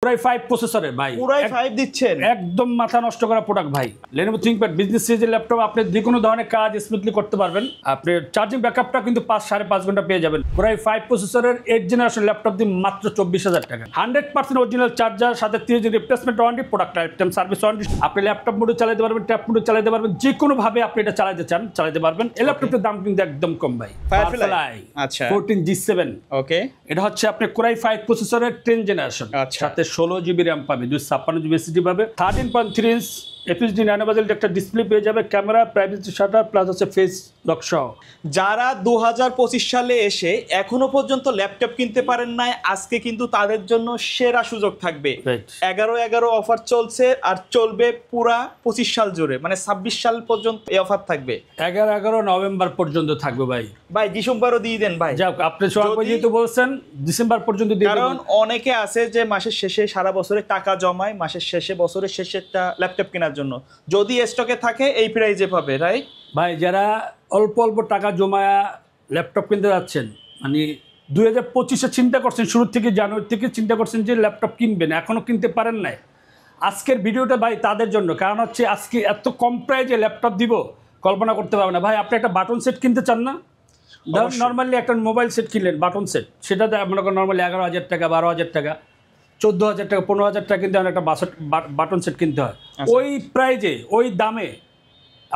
Core i 5 প্রসেসরের ভাই, core i 5 দিচ্ছেন, একদম মাথা নষ্ট করা প্রোডাক্ট ভাই। Lenovo ThinkPad বিজনেস সিরিজের ল্যাপটপ, আপনি যে কোনো ধরনের কাজ স্মুথলি করতে পারবেন। আপনি চার্জিং ব্যাকআপটা কিন্তু 5-5.5 ঘন্টা পেয়ে যাবেন। কোরাই 5 প্রসেসরের 8th জেনারেশন ল্যাপটপ দিয়ে মাত্র 24,000 টাকা। 100% অরিজিনাল চার্জার, সাথে 30 দিন replacement warranty, product life time service warranty. আপনি ল্যাপটপ মোডে চালাতে পারবেন, ট্যাব মোডে চালাতে পারবেন, যে কোনো ভাবে আপনি এটা চালাতে চান চালাতে পারবেন। এই ল্যাপটপের দাম কিন্তু একদম কম ভাই। Firefly আচ্ছা 14G7, ওকে, এটা হচ্ছে আপনি কোরাই 5 প্রসেসরের 10th জেনারেশন, সাথে 16 জিবি র্যাম পাবে, 256 জিবি এসএসডি পাবে, 13.3 ইঞ্চ FHD নানো বাজেল একটা ডিসপ্লে পেয়ে যাবে, ক্যামেরা, প্রাইভেসি শাটার প্লাস হচ্ছে ফেস লক সহ। যারা 2025 সালে এসে এখনো পর্যন্ত ল্যাপটপ কিনতে পারেন নাই, আজকে কিন্তু তাদের জন্য সেরা সুযোগ থাকবে। 11/11 অফার চলছে আর চলবে পুরা 25 সাল জুড়ে, মানে 26 সাল পর্যন্ত এই অফার থাকবে। 11 নভেম্বর পর্যন্ত থাকবে ভাই। ভাই ডিসেম্বরও দিয়ে দেন ভাই। যাক, আপনি সময় যেহেতু বলছেন ডিসেম্বর পর্যন্ত দিয়ে দেন, কারণ অনেকে আছে যে মাসের শেষে সারা বছরে টাকা জমায়, মাসের শেষে বছরের শেষে একটা ল্যাপটপ কেনার জন্য, যদি স্টকে থাকে এই প্রাইজে পাবে রাইট ভাই। যারা অল্প অল্প টাকা জমায়া ল্যাপটপ কিনতে যাচ্ছেন, মানে 2025-এ চিন্তা করছেন, শুরু থেকে জানুয়ারি থেকে চিন্তা করছেন যে ল্যাপটপ কিনবেন, এখনো কিনতে পারেন নাই, আজকের ভিডিওটা ভাই তাদের জন্য। কারণ হচ্ছে আজকে এত কম প্রাইজে ল্যাপটপ দিব কল্পনা করতে পারবেন না ভাই। আপনি একটা বাটন সেট কিনতে চান না? নর্মালি একটা মোবাইল সেট কিনলেন বাটন সেট, সেটাতে মনে করেন নর্মালি 11,000 টাকা, 12,000 টাকা, 14,000 টাকা, 15,000 টাকা কিন্তু একটা বাটন সেট কিনতে হয়। ওই প্রাইজে ওই দামে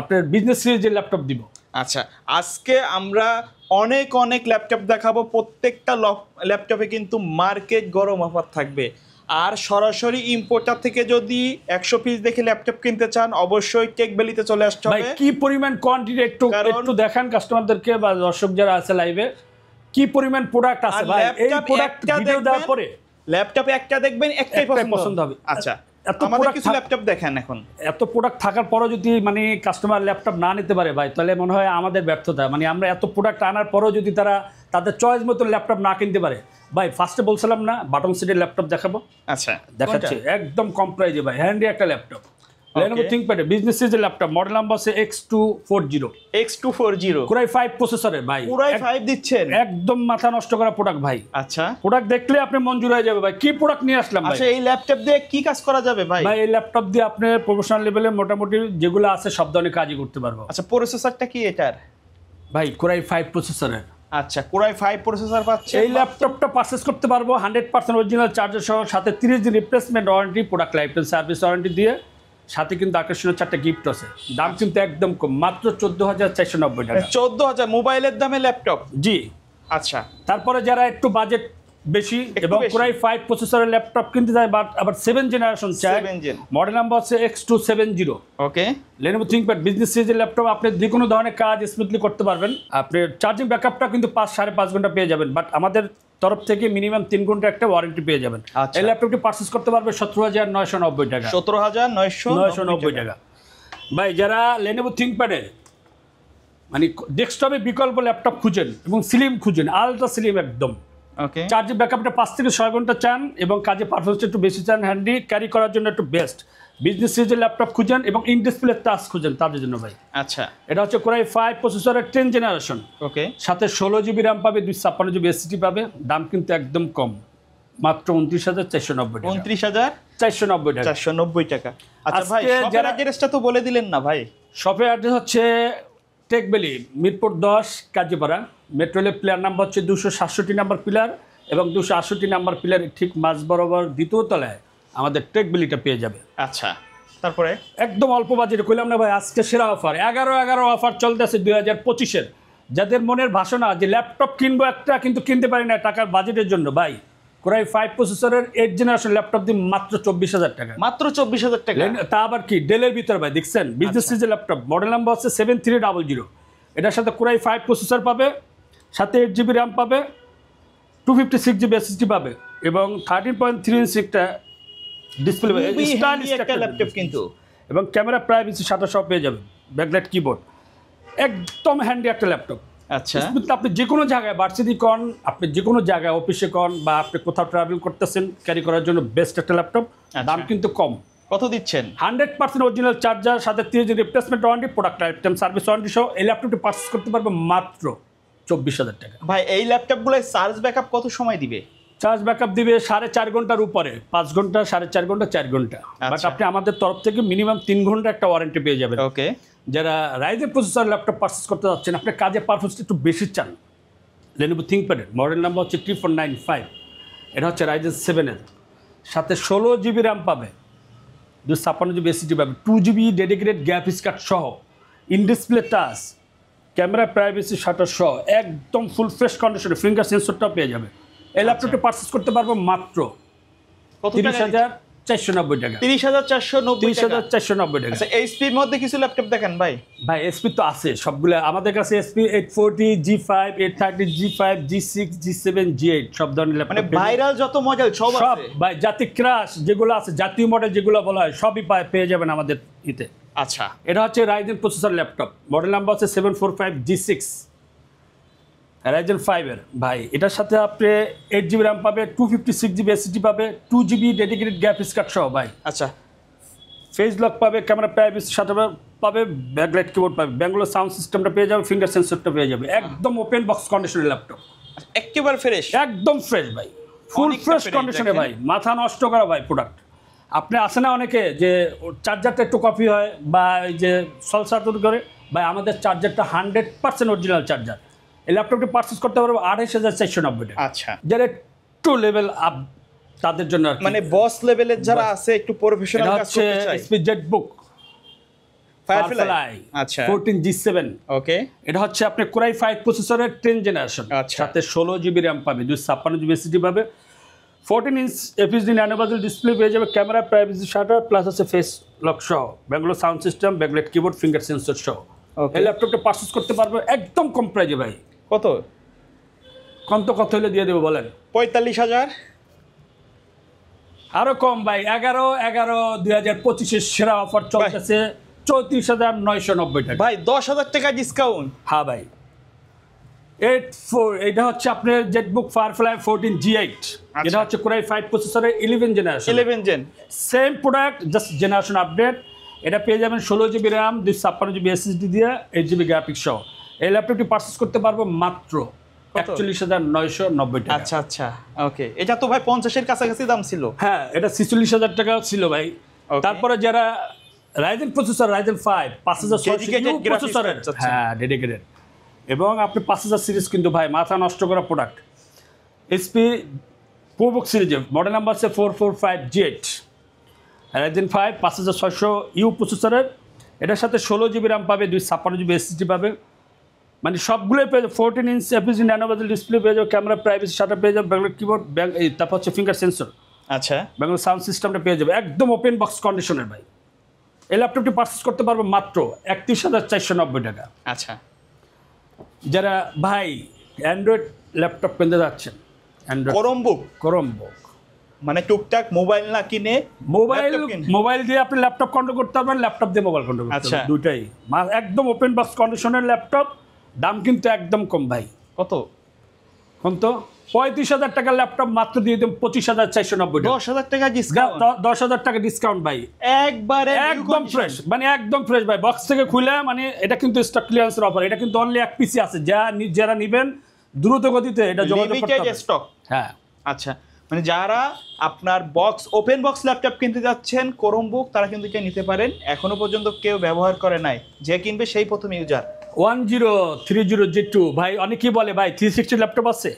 আপনার বিজনেস সিরিজের ল্যাপটপ দিব। আচ্ছা, আজকে আমরা অনেক অনেক ল্যাপটপ দেখাবো, প্রত্যেকটা ল্যাপটপে কিন্তু মার্কেট গরম অফার থাকবে। আর সরাসরি ইম্পোর্টার থেকে যদি 100 পিস দেখে ল্যাপটপ কিনতে চান, অবশ্যই টেক ভ্যালিতে চলে আসতে হবে। কি পরিমাণ কোয়ান্টিটি একটু দেখান কাস্টমারদেরকে বা দর্শক যারা আছে লাইভে, কি পরিমাণ প্রোডাক্ট আছে ভাই। এই প্রোডাক্ট ভিডিও দেওয়ার পরে ল্যাপটপে একটা দেখবেন, একটাই পছন্দ হবে। আচ্ছা, আমাদের কিছু ল্যাপটপ দেখেন। এখন এত প্রোডাক্ট থাকার পরও যদি মানে কাস্টমার ল্যাপটপ না নিতে পারে ভাই, তাহলে মনে হয় আমাদের ব্যর্থতা। মানে আমরা এত প্রোডাক্ট আনার পরও যদি তারা তাদের চয়েস মতো ল্যাপটপ না কিনতে পারে ভাই। ফার্স্টে বলছিলাম না বাটন সেটের ল্যাপটপ দেখাবো, আচ্ছা দেখাচ্ছি একদম কম প্রাইজে ভাই, হ্যান্ডি একটা ল্যাপটপ। Lenovo ThinkPad বিজনেস সিরিজের ল্যাপটপ, মডেল নাম্বার আছে X240 কোরাই 5 প্রসেসরের ভাই। কোরাই 5 দিচ্ছেন, একদম মাথা নষ্ট করা প্রোডাক্ট ভাই। আচ্ছা, প্রোডাক্ট দেখলে আপনি মঞ্জুর হয়ে যাবে ভাই। কি প্রোডাক্ট নিয়ে আসলাম ভাই। আচ্ছা, এই ল্যাপটপ দিয়ে কি কাজ করা যাবে ভাই? ভাই এই ল্যাপটপ দিয়ে আপনি প্রফেশনাল লেভেলে মোটামুটি যেগুলো আছে সব ধরনের কাজই করতে পারবো। আচ্ছা, প্রসেসরটা কি এটার? ভাই কোরাই 5 প্রসেসরের। আচ্ছা, কোরাই 5 প্রসেসর পাচ্ছে। এই ল্যাপটপটা পারচেজ করতে পারবো 100% অরিজিনাল চার্জার সহ, সাথে 30 দিন replacement warranty, product life time service warranty দিয়ে, সাথে কিন্তু আকর্ষণীয় 4টা গিফট আছে। দাম কিন্তু একদম কম, মাত্র 14,490 টাকা। 14,000 মোবাইলের দামে ল্যাপটপ? জি। আচ্ছা, তারপরে যারা একটু বাজেট বেশি এবং কোরাই 5 প্রসেসরের ল্যাপটপ কিনতে যায়, বাট আবার 7 জেনারেশন চাই, মডেল নাম্বার আছে X270। ওকে, Lenovo ThinkPad বিজনেস সিরিজের ল্যাপটপ, আপনি যে কোনো ধরনের কাজ স্মুথলি করতে পারবেন। আপনি চার্জিং ব্যাকআপটা কিন্তু 5-5.5 ঘন্টা পেয়ে যাবেন, বাট আমাদের তরফ থেকে মিনিমাম 3 ঘন্টা একটা ওয়ারেন্টি পেয়ে যাবেন। এই ল্যাপটপটি পারচেজ করতে পারবে 17,990 টাকা। 17,990 টাকা ভাই। যারা Lenovo ThinkPad এর মানে ডেস্কটপে বিকল্প ল্যাপটপ খুঁজেন এবং স্লিম খুঁজেন, আলট্রা স্লিম একদম, ওকে, চার্জিং ব্যাকআপটা 5 থেকে 6 ঘন্টা চান এবং কাজে পারফরমেন্সটা একটু বেশি চান, হ্যান্ডি ক্যারি করার জন্য একটু বেস্ট বিজনেস সিরিজের ল্যাপটপ খুঁজেন এবং ইন ডিসপ্লে টাচ খুঁজেন তাদের জন্য ভাই। আচ্ছা, এটা হচ্ছে কোরাই 5 প্রসেসরের 10 জেনারেশন, ওকে, সাথে 16 জিবি র্যাম পাবে, 256 জিবি এসএসডি পাবে। দাম কিন্তু একদম কম, মাত্র 29,490 টাকা। 29,490 টাকা। 490 টাকা। আচ্ছা ভাই, শপের অ্যাড্রেসটা তো বলে দিলেন না ভাই। শপের অ্যাড্রেস হচ্ছে Tech Valley, Mirpur 10 Kazipara. Metro রেলের প্লেয়ার নাম্বার হচ্ছে 267 নাম্বার পিলার এবং 268 নাম্বার পিলার ঠিক মাঝ বরাবর দ্বিতীয় তলায় আমাদের টেক ভ্যালিটা পেয়ে যাবে। আচ্ছা, তারপরে একদম অল্প বাজেটে কইলাম না ভাই, আজকে সেরা অফার 11/11 অফার চলতেছে 2025-এর। যাদের মনের বাসনা যে ল্যাপটপ কিনবো একটা, কিন্তু কিনতে পারি না টাকার বাজেটের জন্য, ভাই কোরাই 5 প্রসেসরের 8th জেনারেশন ল্যাপটপ দিয়ে মাত্র 24,000 টাকা। মাত্র 24,000 টাকা। তা আবার কি ডেলের ভিতরে ভাই, দেখছেন বিজনেস সিরিজের ল্যাপটপ, মডেল নাম্বার হচ্ছে 7300। এটার সাথে কোরাই 5 প্রসেসর পাবে, সাথে 8 জিবি র্যাম পাবে, 256 জিবি এসএসডি পাবে এবং 13.3 ইঞ্চ একটা ডিসপ্লে, স্টাইলিশ একটা ল্যাপটপ কিন্তু, এবং ক্যামেরা প্রাইভেসি শাটার সব পেয়ে যাবেন, ব্যাকলাইট কিবোর্ড, একদম হ্যান্ডি একটা ল্যাপটপ। আচ্ছা, আপনি যে কোনো জায়গায় ভার্সিটি কন, আপনি যে কোনো জায়গায় অফিসে কন বা আপনি কোথাও ট্রাভেল করতেছেন, ক্যারি করার জন্য বেস্ট একটা ল্যাপটপ। দাম কিন্তু কম। কত দিচ্ছেন? 100% অরিজিনাল চার্জার, সাথে 30 দিন replacement warranty, product life time service warranty সহ এই ল্যাপটপটি পারচেজ করতে পারবে মাত্র 24,000 টাকা। ভাই এই ল্যাপটপগুলোয় চার্জ ব্যাকআপ কত সময় দিবে? চার্জ ব্যাকআপ দিবে 4.5 ঘন্টার উপরে, 5 ঘন্টা, 4.5 ঘন্টা, 4 ঘন্টা। বাট আচ্ছা। আপনি আমাদের তরফ থেকে মিনিমাম 3 ঘন্টা একটা ওয়ারেন্টি পেয়ে যাবেন। ওকে, যারা রাইজেন প্রসেসর ল্যাপটপ পারচেস করতে যাচ্ছেন, আপনি কাজে পারফরমেন্স একটু বেশি চান, Lenovo ThinkPad মডেল নাম্বার হচ্ছে 3495, এটা হচ্ছে রাইজেন 7-এর সাথে 16 জিবি র্যাম পাবে, 256 জিবি এসএসডি পাবে, 2 জিবি ডেডিকেটেড গ্রাফিক্স কার্ড সহ, in display touch, camera privacy shutter সহ একদম ফুল ফ্রেশ কন্ডিশনে ফিঙ্গার সেন্সরটাও পেয়ে যাবে। এই ল্যাপটপটা পারচেস করতে পারবো মাত্র কত টাকা? 30,490 টাকা। 30,490 টাকা। 30,490 টাকা। আচ্ছা, এইচপির মধ্যে কিছু ল্যাপটপ দেখেন ভাই। ভাই এসপি তো আছে সবগুলো আমাদের কাছে, SP 840, G5, 830, G5, G6, G7, G8 সব ধরনের ল্যাপটপ, মানে ভাইরাল যত মডেল সব সব আছে। ভাই জাতি ক্রাশ যেগুলো আছে, জাতীয় মডেল যেগুলো বলা হয় সবই পেয়ে যাবেন আমাদের ইতে। আচ্ছা, এটা হচ্ছে Ryzen processor laptop, model number হচ্ছে 745 G6 রাইজেন 5-এর। ভাই এটার সাথে আপনি 8 জিবি র্যাম পাবে, 256 জিবি এসএসডি পাবে, 2 জিবি ডেডিকেটেড গ্রাফিক্স কার্ড সহ ভাই। আচ্ছা, ফেস লক পাবে, ক্যামেরা প্রাইভেসি শাটার পাবে, ব্যাকলাইট কিবোর্ড পাবে, ব্যাঙ্গালোর সাউন্ড সিস্টেমটা পেয়ে যাবে, ফিঙ্গার সেন্সরটা পেয়ে যাবে, একদম ওপেন বক্স কন্ডিশনের ল্যাপটপ, একেবারে ফ্রেশ, একদম ফ্রেশ ভাই, ফুল অনেকটা ফ্রেশ fresh কন্ডিশনে দেখেন। ভাই, মাথা নষ্ট করা ভাই প্রোডাক্ট। আপনি আসে না অনেকে যে চার্জারটা একটু কপি হয় বা এই যে সলসাতুর করে, ভাই আমাদের চার্জারটা 100% অরিজিনাল চার্জার। এই ল্যাপটপটি পারচেস করতে পারবো 28,490 টাকা। আচ্ছা, যারা একটু লেভেল আপ তাদের জন্য আর কি। মানে বস লেভেলের যারা আছে, একটু প্রফেশনাল এটা কাজ হচ্ছে করতে চাই। SP জেটবুক ফায়ারফ্লাই, আচ্ছা 14 G7, ওকে, এটা হচ্ছে আপনি কোরাই 5 প্রসেসরের 10 জেনারেশন, আচ্ছা। সাথে 16 জিবি র্যাম পাবে, 256 জিবি এসএসডি পাবে, 14 inch FSD nano Vezel display পেয়ে যাবে, ক্যামেরা প্রাইভেসি শাটার প্লাস আছে ফেস লক সহ, Bangalore sound system, backlight keyboard, finger sensor সহ। Okay. এই ল্যাপটপটা পারচেস করতে পারবে একদম কম প্রাইজে ভাই। কত? কত হলে দিয়ে দেবো বলেন? 45,000, আরো কম ভাই, 11/11/2025 সেরা অফার চলতেছে 34,990 টাকা। ভাই 10,000 টাকা ডিসকাউন্ট। হ্যাঁ ভাই, এটা হচ্ছে আপনার জেটবুক ফায়ারফ্লাই 14 G8, এটা হচ্ছে কোরাই 5 প্রসেসরের 11 generation, 11 gen, same product just generation update. এটা পেয়ে যাবেন 16 জিবি র্যাম, 256 জিবি এসএসডি দিয়ে, 8 জিবি গ্রাফিক্স সহ। এই ল্যাপটপটি পারচেস করতে পারবো মাত্র 41,990 টাকা। আচ্ছা আচ্ছা, ওকে। এটা তো ভাই 50-এর কাছাকাছি দাম ছিল। হ্যাঁ, এটা 46,000 টাকা ছিল ভাই। Okay. তারপরে যারা Ryzen processor, Ryzen 5 5600 Dedicated graphics প্রসেসরের, card চাচ্ছেন। হ্যাঁ ডেডিকেটেড, এবং আপনি 5000 সিরিজ কিন্তু ভাই মাথা নষ্ট করা প্রোডাক্ট। এসপি প্রোবুক সিরিজের মডেল নাম্বার আছে 445 G8 রাইজেন 5 5600 প্রসেসরের, এটার সাথে 16 জিবি র্যাম পাবে, 256 জিবি এসএসডি পাবে, মানে সবগুলোই পেয়ে যাবে, 14 inch FSD nano Vezel display পেয়ে যাবে, ক্যামেরা প্রাইভেসি শাটার পেয়ে যাবে, ব্যাকলাইট কিবোর্ড, তারপর হচ্ছে ফিঙ্গার সেন্সর, আচ্ছা, ব্যাঙ্গালোর সাউন্ড সিস্টেমটা পেয়ে যাবে, একদম ওপেন বক্স কন্ডিশনের ভাই। এই ল্যাপটপটি পারচেস করতে পারবো মাত্র 31,490 টাকা। আচ্ছা, যারা ভাই অ্যান্ড্রয়েড ল্যাপটপ কিনতে যাচ্ছেন, অ্যান্ড্রয়েড করমবুক মানে টুকটাক মোবাইল না কিনে মোবাইল দিয়ে আপনি ল্যাপটপ কন্ট্রোল করতে পারবেন, ল্যাপটপ দিয়ে মোবাইল কন্ট্রোল করতে আচ্ছা। পারবেন, দুইটাই একদম ওপেন বক্স কন্ডিশনের ল্যাপটপ, দাম কিন্তু একদম কম ভাই। কত? কোন তো 35,000 টাকার ল্যাপটপ মাত্র দিয়ে দেব 25,490 টাকা। 10,000 টাকা ডিসকাউন্ট, 10,000 টাকা ডিসকাউন্ট ভাই, একবারে একদম ফ্রেশ, মানে একদম ফ্রেশ ভাই, বক্স থেকে খুলে, মানে এটা কিন্তু স্টক ক্লিয়ারেন্সের অফার, এটা কিন্তু অনলি এক পিসি আছে, যারা নেবেন দ্রুত গতিতে এটা যোগাযোগ করতে হবে। স্টক, হ্যাঁ আচ্ছা, মানে যারা আপনার ওপেন বক্স ল্যাপটপ কিনতে যাচ্ছেন করমবুক, তারা কিন্তু এটা নিতে পারেন। এখনো পর্যন্ত কেউ ব্যবহার করে নাই, যে কিনবে সেই প্রথম ইউজার। 1030G2 ভাই, অনেকেই বলে ভাই 360 ল্যাপটপ আছে,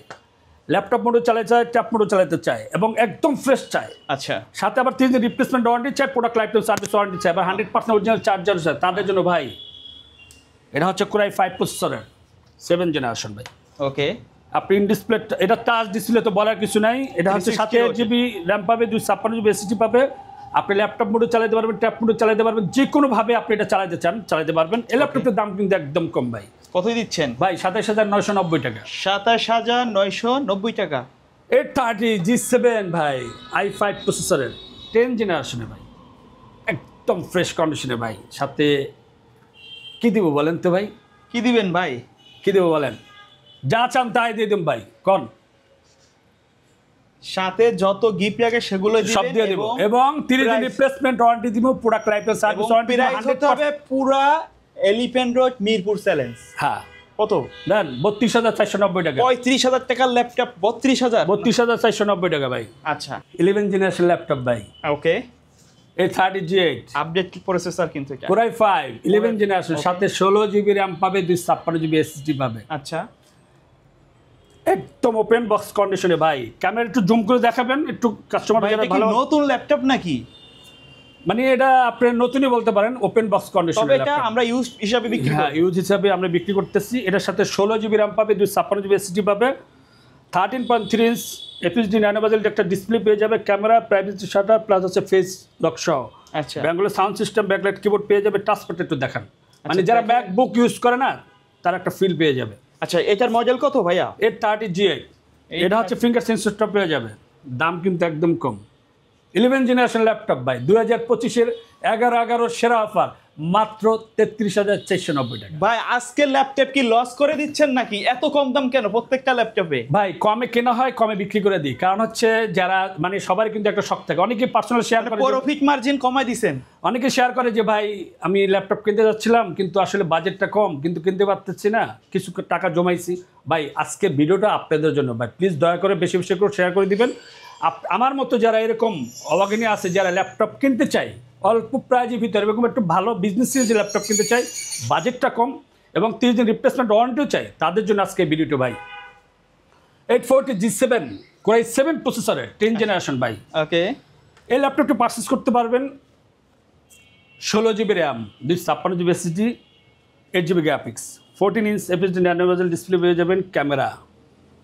ল্যাপটপ মোডও চালাতে চায়, ট্যাব মোডও চালাতে চায়, এবং একদম ফ্রেশ চায়, আচ্ছা, সাথে আবার 3 দিন রিপ্লেসমেন্ট ওয়ারেন্টি চায়, product life time service warranty চায়, আবার 100% অরিজিনাল চার্জার চায়, তাদের জন্য ভাই এটা হচ্ছে কোরাই 5 প্রসেসরের 7 জেনারেশন ভাই। ওকে, আপনি ইন ডিসপ্লে, এটা টাচ ডিসপ্লে তো বলার কিছু নাই, এটা হচ্ছে 7 জিবি র্যাম পাবে, 256 জিবি এসএসডি পাবে, আপনি ল্যাপটপ মোডে চালাতে পারবেন, ট্যাব মোডে চালাতে পারবেন, যে কোনোভাবে আপনি এটা চালাতে চান চালাতে পারবেন। এই ল্যাপটপের দাম কিন্তু একদম কম ভাই। কতই দিচ্ছেন ভাই? 27,990 টাকা। 27,990 টাকা। 830 G7 ভাই, i5 প্রসেসরের 10 জেনারেশনে ভাই, একদম ফ্রেশ কন্ডিশনে ভাই, সাথে কি দিব বলেন তো ভাই? কি দিবেন ভাই? কি দেবো বলেন? যা চান তাই দিয়ে দেব ভাই, কোন সাথে যত গিফট লাগে সেগুলো সব দিয়ে দেব, এবং 3 দিন রিপ্লেসমেন্ট ওয়ারেন্টি দিব, product life time service warranty হবে পুরা এলিফ্যান্ট রোড মিরপুর চ্যালেঞ্জ। হ্যাঁ, কত দেন 32,490 টাকা। 35,000 টাকার ল্যাপটপ 32,000? 32,490 টাকা ভাই। আচ্ছা 11 জেনারেশন ল্যাপটপ ভাই। ওকে, A30G8 আপডেট প্রসেসর কিন্তু এটা। Core i5 11 জেনারেশন, সাথে 16 জিবি র্যাম পাবে, 256 জিবি SSD পাবে। আচ্ছা, একদম ওপেন বক্স কন্ডিশনে ভাই। ক্যামেরা একটু জুম করে দেখাবেন একটু, কাস্টমার ভাই যারা এটা কি ভালো, নতুন ল্যাপটপ নাকি? মানে এটা আপনি নতুনই বলতে পারেন, ওপেন বক্স কন্ডিশনে। তবে এটা আমরা ইউজ হিসাবে বিক্রি হ্যাঁ, করি। ইউজ হিসাবে আমরা বিক্রি করতেছি। এটার সাথে 16 জিবি র্যাম পাবে, 256 জিবি SSD পাবে, 13.3 ইঞ্চ FHD ন্যানো বেজেল একটা ডিসপ্লে পেয়ে যাবে, ক্যামেরা, প্রাইভেসি শাটার প্লাস হচ্ছে ফেস লক সহ। আচ্ছা, Bangalore sound system, backlight keyboard পেয়ে যাবে, টাচ প্যাড একটু দেখান, মানে যারা ম্যাকবুক ইউজ করে না তারা একটা ফিল পেয়ে যাবে। আচ্ছা এটার মডেল কত ভাইয়া? A30G8 এটা হচ্ছে ফিঙ্গার সেন্সরটা পেয়ে যাবে, দাম কিন্তু একদম কম। 11 জেনারেশন ল্যাপটপ ভাই, 2025-এর 11/11 সেরা অফার, মাত্র 33,490 টাকা। ভাই আজকের ল্যাপটপ কি লস করে দিচ্ছেন নাকি? এত কম দাম কেন প্রত্যেকটা ল্যাপটপে? ভাই কমে কেনা হয়, কমে বিক্রি করে দিই, কারণ হচ্ছে যারা মানে সবার কিন্তু একটা শখ থাকে, অনেকে পার্সোনাল শেয়ার করে, প্রফিট মার্জিন কমাই দিছেন। অনেকে শেয়ার করে যে ভাই আমি ল্যাপটপ কিনতে যাচ্ছিলাম কিন্তু আসলে বাজেটটা কম, কিন্তু কিনতে পারতেছি না, কিছু টাকা জমাইছি। ভাই আজকে ভিডিওটা আপনাদের জন্য ভাই, প্লিজ দয়া করে বেশি বেশি করে শেয়ার করে দিবেন। আমার মতো যারা এরকম অবাগিনী আছে, যারা ল্যাপটপ কিনতে চায় অল্প প্রাইজের ভিতরে, এরকম একটু ভালো বিজনেস সিরিজের ল্যাপটপ কিনতে চাই, বাজেটটা কম এবং 30 দিন রিপ্লেসমেন্ট ওয়ারেন্টিও চাই, তাদের জন্য আজকে ভিডিওটা ভাই। 840G7 Core i7 প্রসেসরের 10 জেনারেশন ভাই। ওকে, এই ল্যাপটপটি পারচেস করতে পারবেন 16 GB RAM, 256 GB SSD, 8 GB graphics, 14 inch FHD nano বেজেল ডিসপ্লে পেয়ে যাবেন, camera,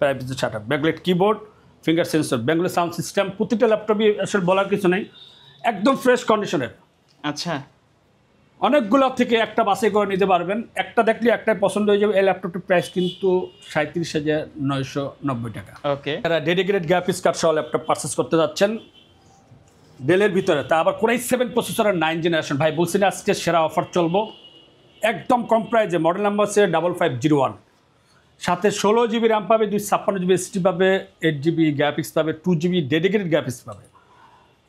privacy shutter, backlight keyboard, finger sensor, Bangalore sound system. প্রতিটা ল্যাপটপই আসলে বলার কিছু নেই, একদম ফ্রেশ কন্ডিশনের। আচ্ছা অনেকগুলো থেকে একটা বাছাই করে নিতে পারবেন, একটা দেখলে একটাই পছন্দ হয়ে যাবে। এই ল্যাপটপটির প্রাইস কিন্তু 37,990 টাকা। ওকে, যারা ডেডিকেটেড গ্রাফিক্স কার্ড সহ ল্যাপটপ পারচেস করতে যাচ্ছেন ডেলের ভিতরে, তা আবার Core i7 প্রসেসরের 9 জেনারেশন ভাই, বলছি না আজকে সেরা অফার চলবো একদম কম প্রাইজে। মডেল নাম্বার হচ্ছে 5501, সাথে 16 জিবি র্যাম পাবে, 256 জিবি SSD পাবে, 8 জিবি গ্রাফিক্স পাবে, 2 জিবি ডেডিকেটেড গ্রাফিক্স পাবে,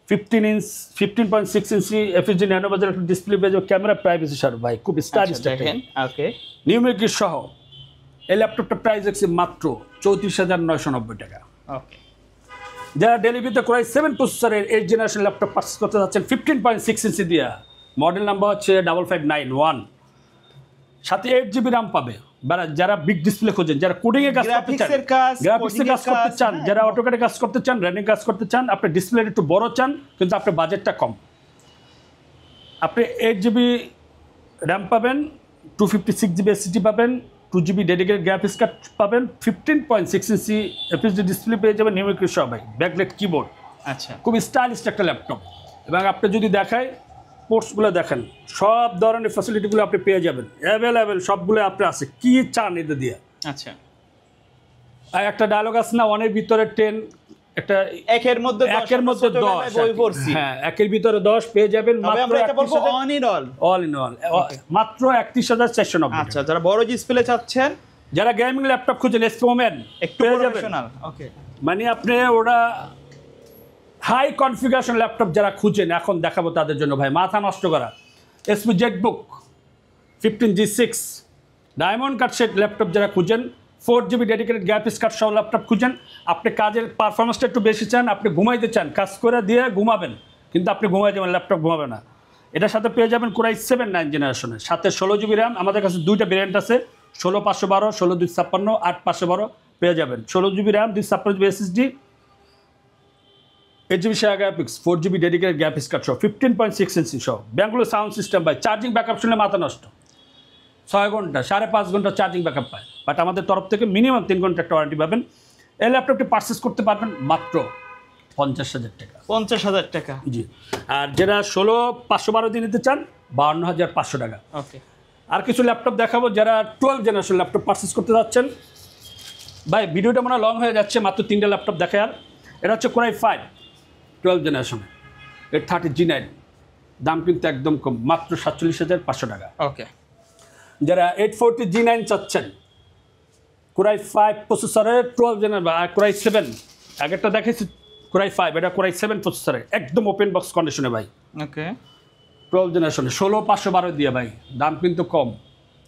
15.6 ইঞ্চি FHD ন্যানো বেজেল একটা ডিসপ্লে পেয়ে যাবে, ক্যামেরা, প্রাইভেসি শাটার ভাই, খুব স্টাইলিশ দেখেন। ওকে, নিউমেরিক সহ এই ল্যাপটপটার প্রাইস আছে মাত্র 34,990 টাকা। ওকে, যারা ডেলিভারিতে Core i7 প্রসেসরের 8 জেনারেশন ল্যাপটপ পারচেস করতে যাচ্ছেন 15.6 ইঞ্চি দিয়া, মডেল নাম্বার হচ্ছে 5591, সাথে 8 জিবি র্যাম পাবে। যারা বিগ ডিসপ্লে খোঁজেন, যারা কোডিং এর কাজ করতে চান, গ্রাফিক্সের কাজ করতে চান, যারা অটোক্যাডে কাজ করতে চান, রেন্ডিং কাজ করতে চান, আপনি ডিসপ্লে একটু বড় চান কিন্তু আপনার বাজেটটা কম, আপনি 8 জিবি র্যাম পাবেন, 256 জিবি SSD পাবেন, 2 জিবি ডেডিকেটেড গ্রাফিক্স কার্ড পাবেন, 15.6 ইঞ্চি FHD ডিসপ্লে পেয়ে যাবেন, নিউমেরিক সহ ভাই, ব্যাকলাইট কিবোর্ড। আচ্ছা খুব স্টাইলিশ একটা ল্যাপটপ। এবং আপনি যদি দেখায় পোর্টসগুলো দেখেন, সব ধরনের ফ্যাসিলিটিগুলো আপনি পেয়ে যাবেন, অ্যাভেলেবেল সবগুলো আপনি আছে, কি চান এতে দিয়ে। আচ্ছা, আর একটা ডায়লগ আছে না, ওয়ানের ভিতরে 10, একটা একের মধ্যে 10, বই পড়ছি। হ্যাঁ, একের ভিতরে 10 পেয়ে যাবেন মাত্র আমরা এটা বলবো on in all, all in all, মাত্র 31,490। আচ্ছা, যারা বড় ডিসপ্লে চাচ্ছেন, যারা গেমিং ল্যাপটপ খুঁজেন এসপোমেন একটু প্রফেশনাল, ওকে, মানে আপনি ওরা হাই কনফিগারেশন ল্যাপটপ যারা খুঁজেন এখন দেখাবো তাদের জন্য ভাই, মাথা নষ্ট করা HP Jetbook 15G6 diamond cut set laptop যারা খুঁজেন, 4 জিবি ডেডিকেটেড গ্রাফিক্স কার্ড সহ ল্যাপটপ খুঁজেন, আপনি কাজের পারফরমেন্সটা একটু বেশি চান, আপনি ঘুমাইতে চান, কাজ করে দিয়ে ঘুমাবেন কিন্তু আপনি ঘুমাই যাবেন, ল্যাপটপ ঘুমাবে না। এটার সাথে পেয়ে যাবেন Core i7 9 জেনারেশনের, সাথে 16 জিবি র্যাম। আমাদের কাছে দুইটা ভেরিয়েন্ট আছে, 16/512, 16/256, 8/512 পেয়ে যাবেন। 16 GB RAM, 256 GB SSD, 8 GB share graphics, 4 GB dedicated graphics card সহ, 15.6 ইঞ্চি সহ, ব্যাঙ্গলোর সাউন্ড সিস্টেম ভাই। চার্জিং ব্যাকআপ শুনলে মাথা নষ্ট, 6 ঘন্টা 5.5 ঘন্টা চার্জিং ব্যাকআপ পায়, বাট আমাদের তরফ থেকে মিনিমাম 3 ঘন্টা একটা ওয়ারেন্টি পাবেন। এই ল্যাপটপটি পারচেস করতে পারবেন মাত্র 50,000 টাকা। 50,000 টাকা, জি। আর যারা 16/512 দিয়ে নিতে চান 52,500 টাকা। ওকে, আর কিছু ল্যাপটপ দেখাবো যারা 12 জেনারেশন ল্যাপটপ পারচেস করতে যাচ্ছেন। ভাই ভিডিওটা মনে হয় লং হয়ে যাচ্ছে, মাত্র 3টা ল্যাপটপ দেখে। আর এটা হচ্ছে Core i5 12 জেনারেশন, 830G9, দাম কিন্তু একদম কম, মাত্র 47,500 টাকা। ওকে, যারা 840G9 চাচ্ছেন, Core i5 প্রসেসরের 12 জেনারেশন, Core i7 আগেরটা দেখেছি Core i5, এটা Core i7 প্রসেসরের একদম ওপেন বক্স কন্ডিশনে ভাই, ওকে, 12 জেনারেশনে 16/512 দিয়ে ভাই, দাম কিন্তু কম।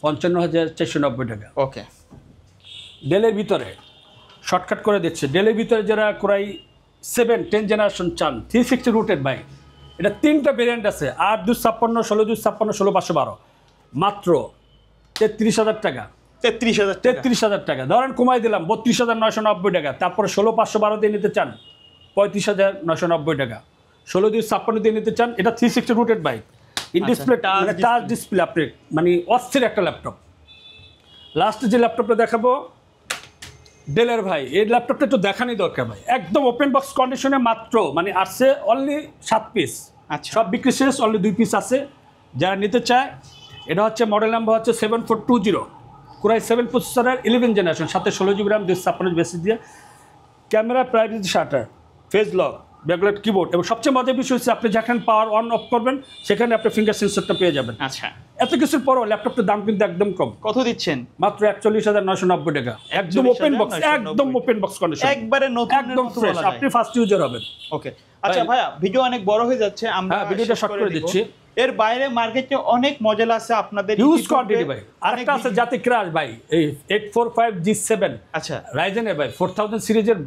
55,490 টাকা। ওকে, ডেলের ভিতরে শর্টকাট করে দিচ্ছে, ডেলের ভিতরে যারা কোরাই 7-10 জেনারেশন চান 360 রুটেড বাইক, এটা 3টা ভেরিয়েন্ট আছে, 8-256, 16-256, 16-512, মাত্র 33,000 টাকা। 33,000 টাকা। 33,000 টাকা ধরেন কমাই দিলাম 32,990 টাকা। তারপরে 16-512 দিয়ে নিতে চান 35,990 টাকা। 16-256 দিয়ে নিতে চান, এটা 360 রুটেড বাইক, ইন ডিসপ্লে মানে টাচ ডিসপ্লে, আপনি মানে অস্থির একটা ল্যাপটপ। লাস্টে যে ল্যাপটপটা দেখাবো ডেলের ভাই, এই ল্যাপটপটা একটু দেখানি দরকার ভাই, একদম ওপেন বক্স কন্ডিশনে, মাত্র মানে আসছে অনলি 7 পিস। আচ্ছা, সব বিক্রি শেষ, অনলি 2 পিস আছে। যারা নিতে চায়, এটা হচ্ছে মডেল নাম্বার হচ্ছে 7420, কোরাই 7 প্রসেসরের 11 জেনারেশন, সাথে 16 জিবি র্যাম, 256 বেসিস দিয়ে, camera privacy shutter, face lock, backlight keyboard, এবং সবচেয়ে মজার বিষয় হচ্ছে আপনি যেখানে পাওয়ার অন অফ করবেন সেখানে আপনি ফিঙ্গার সেন্সরটা পেয়ে যাবেন। আচ্ছা, এত কিছুর পরও ল্যাপটপটার দাম কিন্তু একদম কম। কত দিচ্ছেন? মাত্র 41,990 টাকা, একদম ওপেন বক্স, একদম ওপেন বক্স কন্ডিশন, একবারে নতুন, একদম ফ্রেশ, আপনি ফার্স্ট ইউজার হবেন। ওকে, আচ্ছা ভাইয়া, ভিডিও অনেক বড় হয়ে যাচ্ছে, আমরা ভিডিওটা শর্ট করে দিচ্ছি। এর বাইরে মার্কেটে অনেক মডেল আছে আপনাদের, হিউজ কোয়ান্টিটি ভাই। আরেকটা আছে জাতি ক্রাশ ভাই, এই 845G7, আচ্ছা, রাইজেনের ভাই 4000 সিরিজের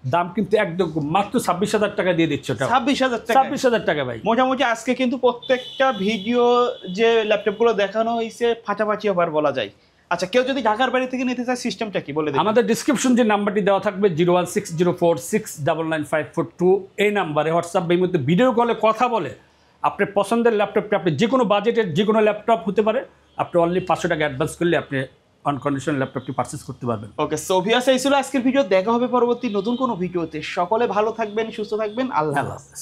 দাম কিন্তু একদম মাত্র 26,000 টাকা দিয়ে দিচ্ছে। ওটা 26,000 টাকা। 26,000 টাকা ভাই। মোটামুটি আজকে কিন্তু প্রত্যেকটা ভিডিও যে ল্যাপটপগুলো দেখানো হয়েছে ফাটাফাটি অফার বলা যায়। আচ্ছা, কেউ যদি ঢাকার বাড়ি থেকে নিতে চায় সিস্টেমটা কি বলে দিন। আমাদের ডিসক্রিপশন যে নাম্বারটি দেওয়া থাকবে 01604699542, এই নাম্বারে হোয়াটসঅ্যাপ এই মধ্যে ভিডিও কলে কথা বলে আপনি পছন্দের ল্যাপটপটি, আপনি যে কোনো বাজেটের যে কোনো ল্যাপটপ হতে পারে, আপনি অনলি 500 টাকা অ্যাডভান্স করলে আপনি অন কন্ডিশন ল্যাপটপটি পারচেস করতে পারবেন। ওকে, সো ভিউয়ার্স, এই ছিল আজকের ভিডিও। দেখা হবে পরবর্তী নতুন কোনো ভিডিওতে। সকলে ভালো থাকবেন, সুস্থ থাকবেন, আল্লাহ হাফেজ।